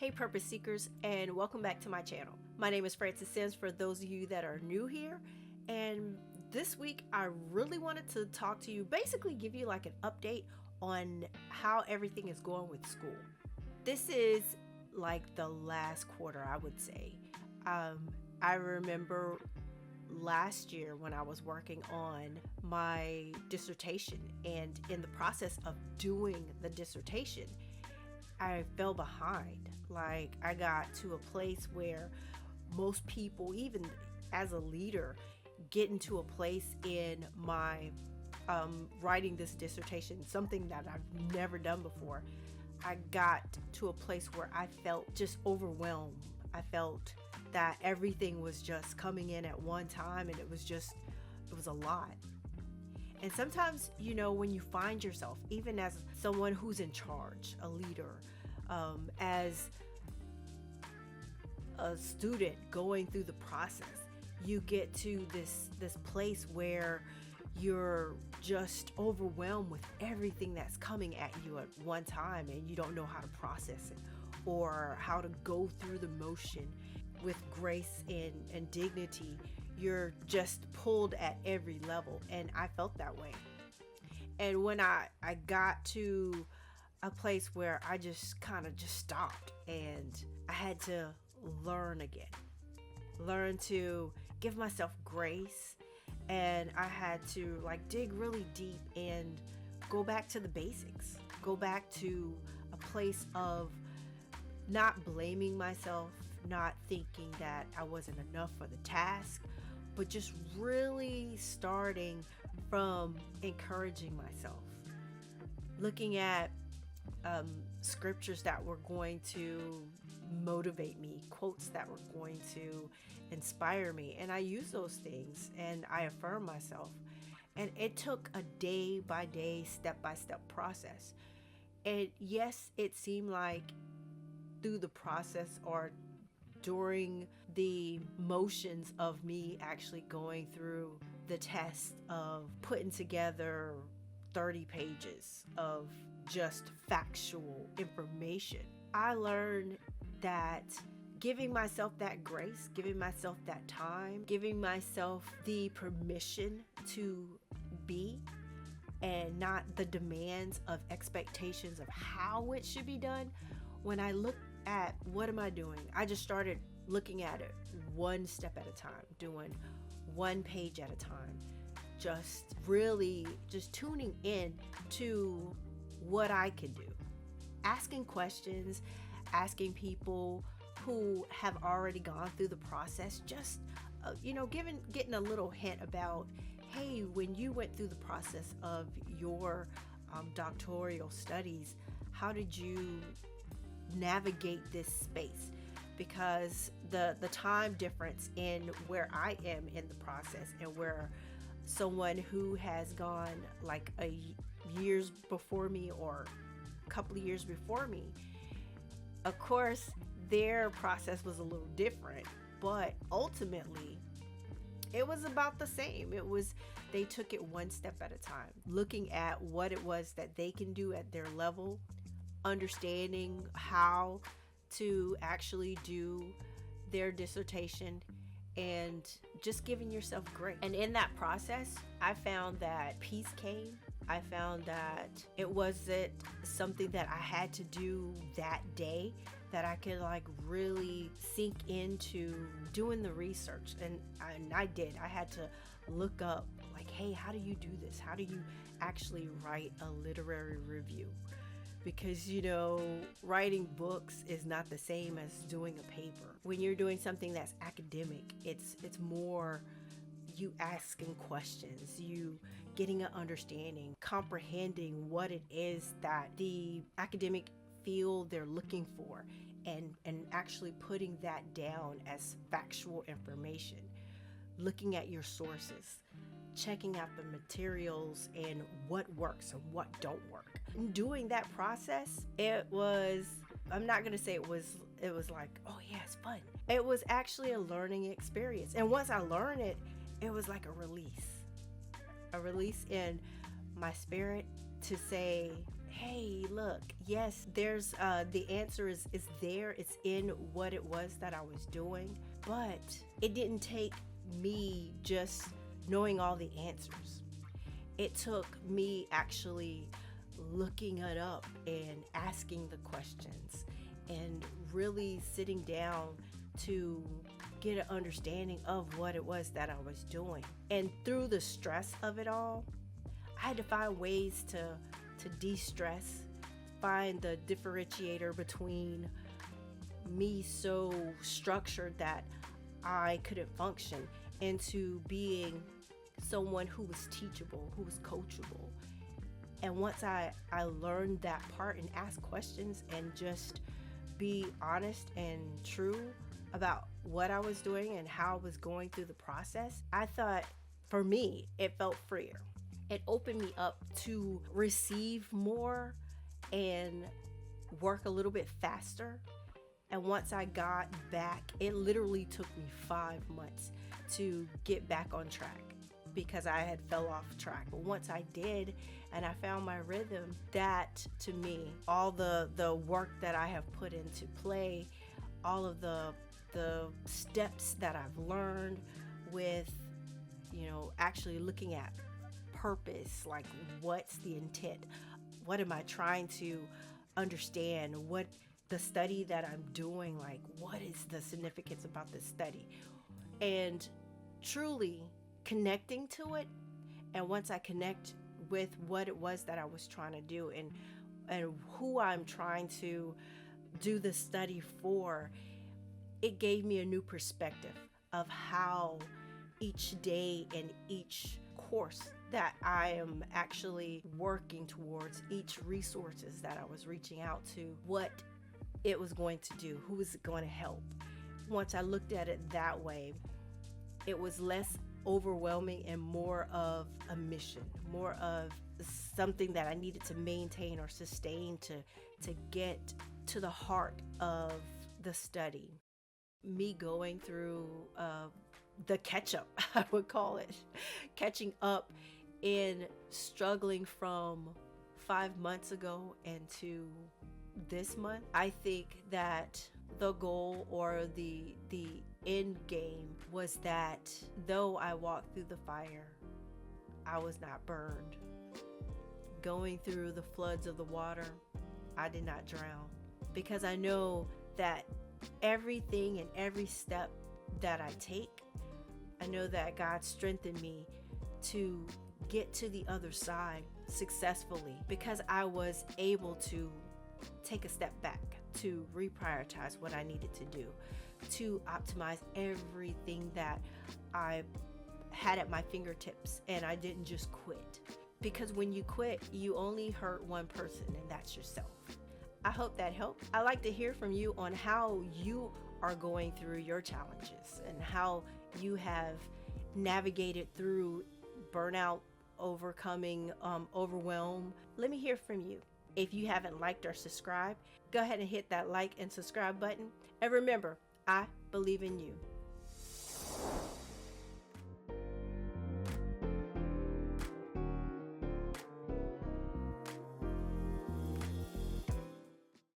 Hey Purpose Seekers, and welcome back to my channel. My name is Frances Sims for those of you that are new here, and this week I really wanted to talk to you, basically give you like an update on how everything is going with school. This is like the last quarter, I would say. I remember last year when I was working on my dissertation, and in the process of doing the dissertation, I fell behind. Like, I got to a place where most people, even as a leader, get into a place in my writing this dissertation, something that I've never done before. I got to a place where I felt just overwhelmed. I felt that everything was just coming in at one time, and it was a lot. And sometimes, when you find yourself, even as someone who's in charge, a leader, as a student going through the process, you get to this place where you're just overwhelmed with everything that's coming at you at one time, and you don't know how to process it or how to go through the motion with grace and dignity. You're just pulled at every level, and I felt that way. And when I got to a place where I just kind of just stopped, and I had to learn again, learn to give myself grace, and I had to dig really deep and go back to the basics, go back to a place of not blaming myself, not thinking that I wasn't enough for the task, but just really starting from encouraging myself, looking at scriptures that were going to motivate me, quotes that were going to inspire me, and I use those things and I affirm myself. And it took a day by day, step by step process. And yes, it seemed like through the process, or during the motions of me actually going through the test of putting together 30 pages of just factual information, I learned that giving myself that grace, giving myself that time, giving myself the permission to be, and not the demands of expectations of how it should be done. When I look at what am I doing, I just started looking at it one step at a time, doing one page at a time, just really just tuning in to what I can do, asking questions, asking people who have already gone through the process, just getting a little hint about, hey, when you went through the process of your doctoral studies, how did you navigate this space? Because the time difference in where I am in the process and where someone who has gone like years before me or a couple of years before me, of course their process was a little different, but ultimately it was about the same. They took it one step at a time, looking at what it was that they can do at their level, understanding how to actually do their dissertation, and just giving yourself grace. And in that process, I found that peace came. I found that it wasn't something that I had to do that day, that I could really sink into doing the research. And I did. I had to look up hey, how do you do this? How do you actually write a literary review? Because, writing books is not the same as doing a paper. When you're doing something that's academic, it's more you asking questions, you getting an understanding, comprehending what it is that the academic field they're looking for, and actually putting that down as factual information, looking at your sources, checking out the materials and what works and what don't work. Doing that process, I'm not gonna say it was like, oh yeah, it's fun. It was actually a learning experience. And once I learned it, it was like a release in my spirit to say, hey, look, yes, there's the answer is there. It's in what it was that I was doing, but it didn't take me just knowing all the answers. It took me actually looking it up and asking the questions and really sitting down to get an understanding of what it was that I was doing. And through the stress of it all, I had to find ways to de-stress, find the differentiator between me so structured that I couldn't function into being someone who was teachable, who was coachable. And once I learned that part and asked questions and just be honest and true about what I was doing and how I was going through the process, I thought for me, it felt freer. It opened me up to receive more and work a little bit faster. And once I got back, it literally took me 5 months to get back on track because I had fell off track. But once I did and I found my rhythm, that to me, all the work that I have put into play, all of the steps that I've learned with, actually looking at purpose, like what's the intent? What am I trying to understand? What the study that I'm doing, like what is the significance about this study? And truly connecting to it. And once I connect with what it was that I was trying to do and who I'm trying to do the study for, it gave me a new perspective of how each day and each course that I am actually working towards, each resources that I was reaching out to, what it was going to do, who was it going to help. Once I looked at it that way, it was less overwhelming and more of a mission, more of something that I needed to maintain or sustain to get to the heart of the study. Me going through the catch up, I would call it, catching up in struggling from 5 months ago and to this month. I think that the goal or the end game was that though I walked through the fire, I was not burned. Going through the floods of the water, I did not drown, because I know that everything and every step that I take, I know that God strengthened me to get to the other side successfully, because I was able to take a step back, to reprioritize what I needed to do, to optimize everything that I had at my fingertips, and I didn't just quit. Because when you quit, you only hurt one person, and that's yourself. I hope that helped. I'd like to hear from you on how you are going through your challenges and how you have navigated through burnout, overcoming overwhelm. Let me hear from you. If you haven't liked or subscribed, go ahead and hit that like and subscribe button. And remember, I believe in you.